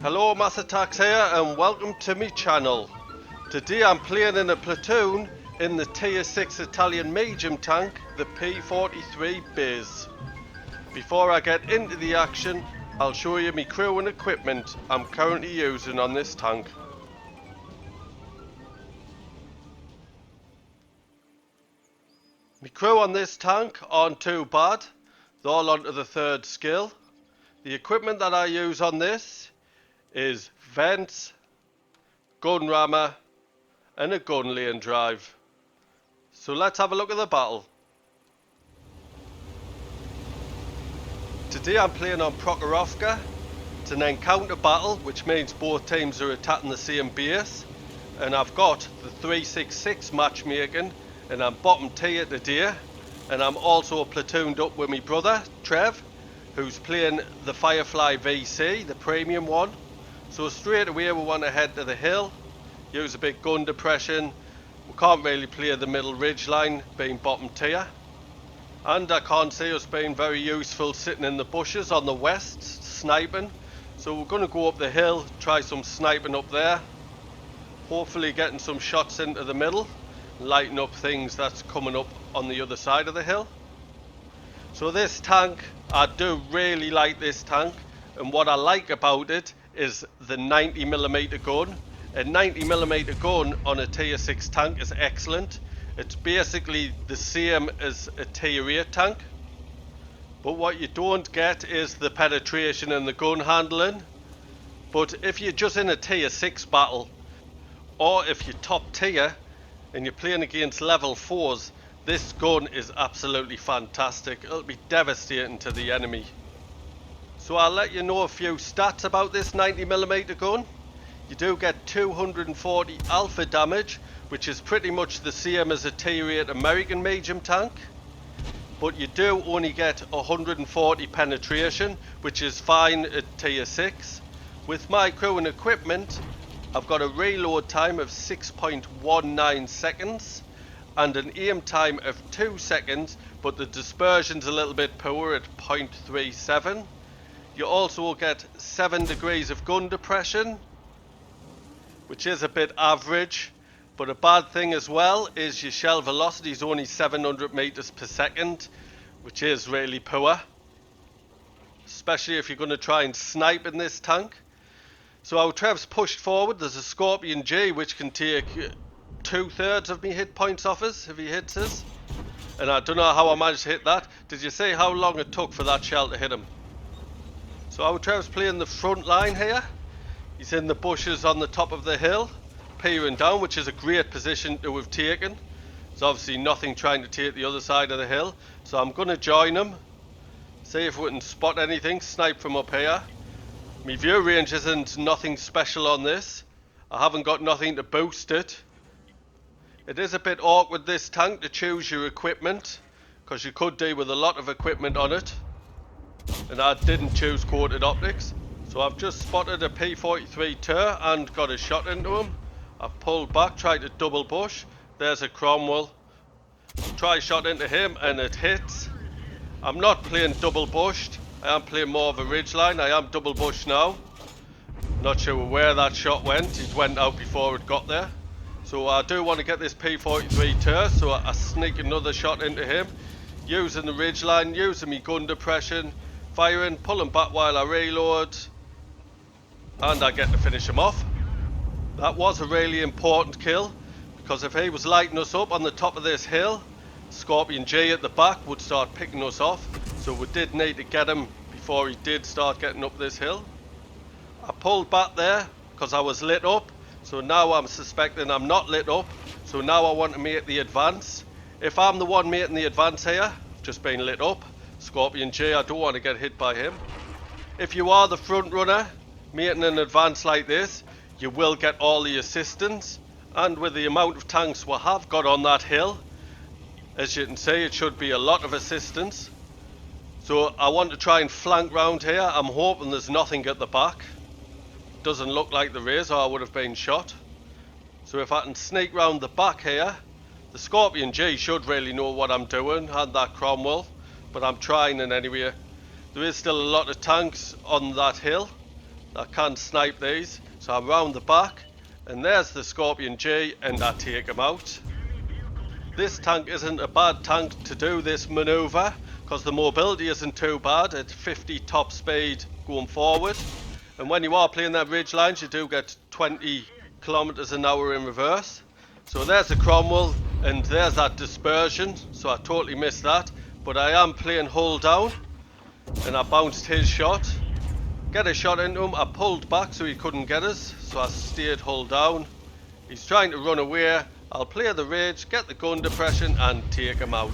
Hello Mass Attacks here and welcome to my channel. Today I'm playing in a platoon in the Tier 6 Italian medium tank, the P.43 Bis. Before I get into the action, I'll show you my crew and equipment I'm currently using on this tank. My crew on this tank aren't too bad, they're all onto the 3rd skill. The equipment that I use on this is vents, gun rammer and a gun lane drive. So let's have a look at the battle. Today I'm playing on P.43. It's an encounter battle, which means both teams are attacking the same base. And I've got the 366 matchmaking and I'm bottom tier today. And I'm also platooned up with my brother, Trev, who's playing the Firefly VC, the premium one. So straight away we want to head to the hill, use a big gun depression. We can't really play the middle ridge line being bottom tier. And I can't see us being very useful sitting in the bushes on the west, sniping. So we're going to go up the hill, try some sniping up there. Hopefully getting some shots into the middle, lighting up things that's coming up on the other side of the hill. So this tank, I do really like this tank. And what I like about it is the 90mm gun. A 90mm gun on a tier 6 tank is excellent. It's basically the same as a tier 8 tank. But what you don't get is the penetration and the gun handling. But if you're just in a tier 6 battle, or if you're top tier and you're playing against level 4s, this gun is absolutely fantastic. It'll be devastating to the enemy. So I'll let you know a few stats about this 90mm gun. You do get 240 alpha damage, which is pretty much the same as a tier 8 American medium tank. But you do only get 140 penetration, which is fine at tier 6. With my crew and equipment, I've got a reload time of 6.19 seconds and an aim time of 2 seconds, but the dispersion's a little bit poor at 0.37. You also get 7 degrees of gun depression, which is a bit average. But a bad thing as well is your shell velocity is only 700 meters per second, which is really poor, especially if you're going to try and snipe in this tank. So our Trev's pushed forward. There's a Scorpion G which can take 2/3 of me hit points off us if he hits us. And I don't know how I managed to hit that. Did you see how long it took for that shell to hit him? So our Trev's playing the front line here. He's in the bushes on the top of the hill, peering down, which is a great position to have taken. There's obviously nothing trying to take the other side of the hill. So I'm going to join him, see if we can spot anything, snipe from up here. My view range isn't nothing special on this. I haven't got nothing to boost it. It is a bit awkward this tank to choose your equipment, because you could do with a lot of equipment on it. And I didn't choose coated optics. So I've just spotted a P.43 Tur and got a shot into him. I've pulled back, tried to double bush. There's a Cromwell. Try shot into him and it hits. I'm not playing double bushed. I am playing more of a ridge line. I am double bushed now. Not sure where that shot went. It went out before it got there. So I do want to get this P.43 Tur, so I sneak another shot into him. Using the ridge line, using my gun depression, firing, pulling back while I reload. And I get to finish him off. That was a really important kill, because if he was lighting us up on the top of this hill, Scorpion G at the back would start picking us off. So we did need to get him before he did start getting up this hill. I pulled back there because I was lit up. So now I'm suspecting I'm not lit up. So now I want to make the advance. If I'm the one making the advance here, I've just been lit up. Scorpion G, I don't want to get hit by him. If you are the front runner making an advance like this, you will get all the assistance. And with the amount of tanks we have got on that hill, as you can see, it should be a lot of assistance. So I want to try and flank round here. I'm hoping there's nothing at the back. Doesn't look like there is, or I would have been shot. So if I can sneak round the back here, the Scorpion G should really know what I'm doing, and that Cromwell, but I'm trying in anyway. There is still a lot of tanks on that hill, I can't snipe these, so I'm round the back, and there's the Scorpion G, and I take him out. This tank isn't a bad tank to do this manoeuvre, because the mobility isn't too bad at 50 top speed going forward. And when you are playing them ridge lines, you do get 20 kilometers an hour in reverse. So there's the Cromwell, and there's that dispersion, so I totally missed that. But I am playing hull down, and I bounced his shot. Get a shot into him, I pulled back so he couldn't get us, so I stayed hull down. He's trying to run away. I'll play the rage, get the gun depression, and take him out.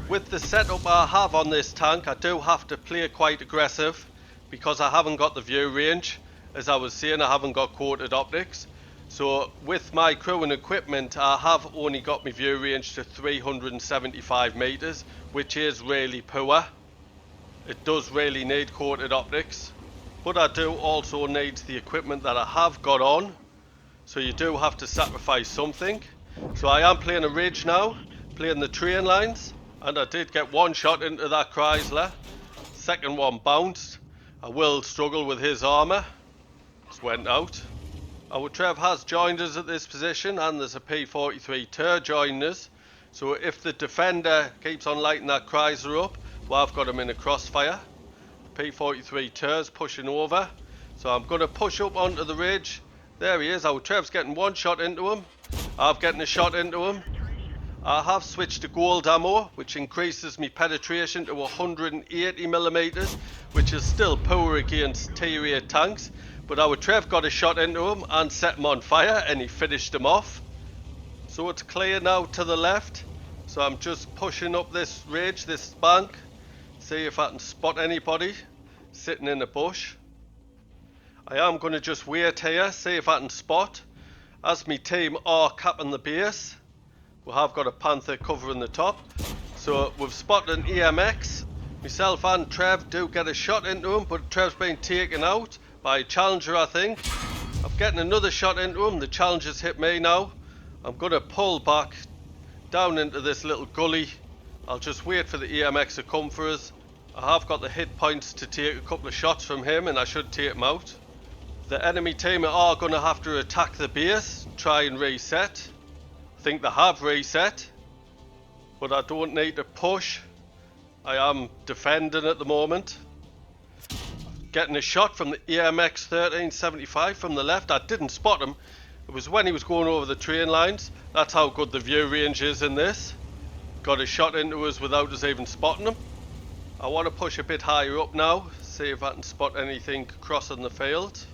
With the setup I have on this tank, I do have to play quite aggressive because I haven't got the view range. As I was saying, I haven't got quoted optics. So with my crew and equipment, I have only got my view range to 375 meters, which is really poor. It does really need quoted optics. But I do also need the equipment that I have got on. So you do have to sacrifice something. So I am playing a ridge now, playing the train lines. And I did get one shot into that Chrysler. Second one bounced. I will struggle with his armour. Just went out. Our Trev has joined us at this position, and there's a P.43 Tur joining us. So if the defender keeps on lighting that Chrysler up, well, I've got him in a crossfire. The P.43 Tur's pushing over. So I'm going to push up onto the ridge. There he is. Our Trev's getting one shot into him. I'm getting a shot into him. I have switched to gold ammo, which increases my penetration to 180mm, which is still poor against tier 8 tanks. But our Trev got a shot into him and set him on fire, and he finished him off. So it's clear now to the left. So I'm just pushing up this ridge, this bank. See if I can spot anybody sitting in a bush. I am going to just wait here, see if I can spot. As my team are capping the base, we have got a Panther covering the top. So we've spotted an EMX. Myself and Trev do get a shot into him, but Trev's been taken out by a Challenger, I think. I'm getting another shot into him. The Challenger's hit me now. I'm going to pull back down into this little gully. I'll just wait for the EMX to come for us. I have got the hit points to take a couple of shots from him, and I should take him out. The enemy team are going to have to attack the base, try and reset. I think they have reset, but I don't need to push. I am defending at the moment. Getting a shot from the EMX 1375 from the left. I didn't spot him. It was when he was going over the train lines. That's how good the view range is in this. Got a shot into us without us even spotting him. I want to push a bit higher up now, see if I can spot anything crossing the field.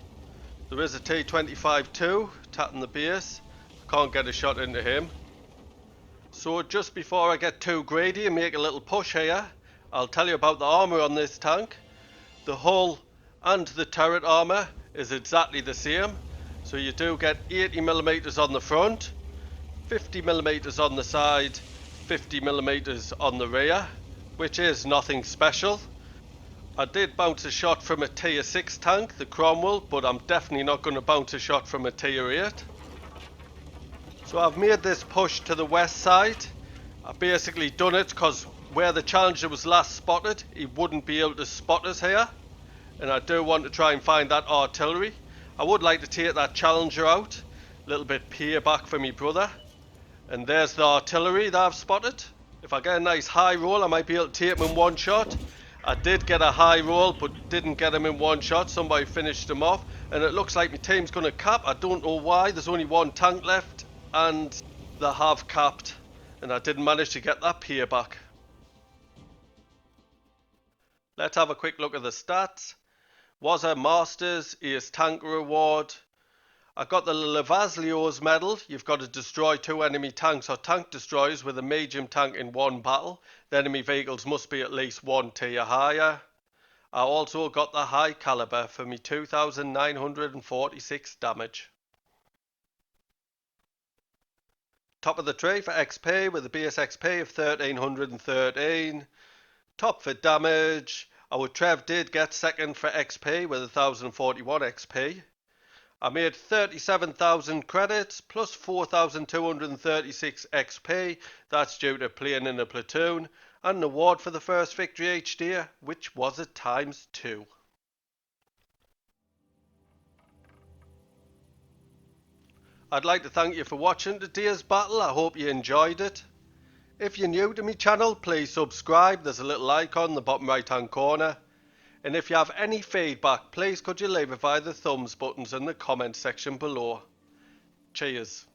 There is a T-25-2 tapping the base. I can't get a shot into him. So just before I get too greedy and make a little push here, I'll tell you about the armour on this tank. The hull and the turret armour is exactly the same. So you do get 80mm on the front, 50mm on the side, 50mm on the rear, which is nothing special. I did bounce a shot from a tier 6 tank, the Cromwell, but I'm definitely not going to bounce a shot from a tier 8. So I've made this push to the west side. I've basically done it because where the Challenger was last spotted, he wouldn't be able to spot us here. And I do want to try and find that artillery. I would like to take that Challenger out. A little bit payback for me brother. And there's the artillery that I've spotted. If I get a nice high roll, I might be able to take him in one shot. I did get a high roll, but didn't get him in one shot. Somebody finished him off. And it looks like my team's going to cap. I don't know why. There's only one tank left. And they have capped. And I didn't manage to get that payback. Let's have a quick look at the stats. Was a Masters Ace Tanker Award. I got the Lavaslio's medal. You've got to destroy 2 enemy tanks or tank destroyers with a medium tank in one battle. The enemy vehicles must be at least 1 tier higher. I also got the high caliber for me 2,946 damage. Top of the tree for XP with a base XP of 1,313. Top for damage. Our Trev did get second for XP with 1,041 XP. I made 37,000 credits plus 4,236 XP. That's due to playing in a platoon. And an award for the first victory each day, which was at ×2. I'd like to thank you for watching today's battle. I hope you enjoyed it. If you're new to my channel, please subscribe. There's a little icon in the bottom right hand corner. And if you have any feedback, please could you leave it via the thumbs buttons in the comment section below. Cheers.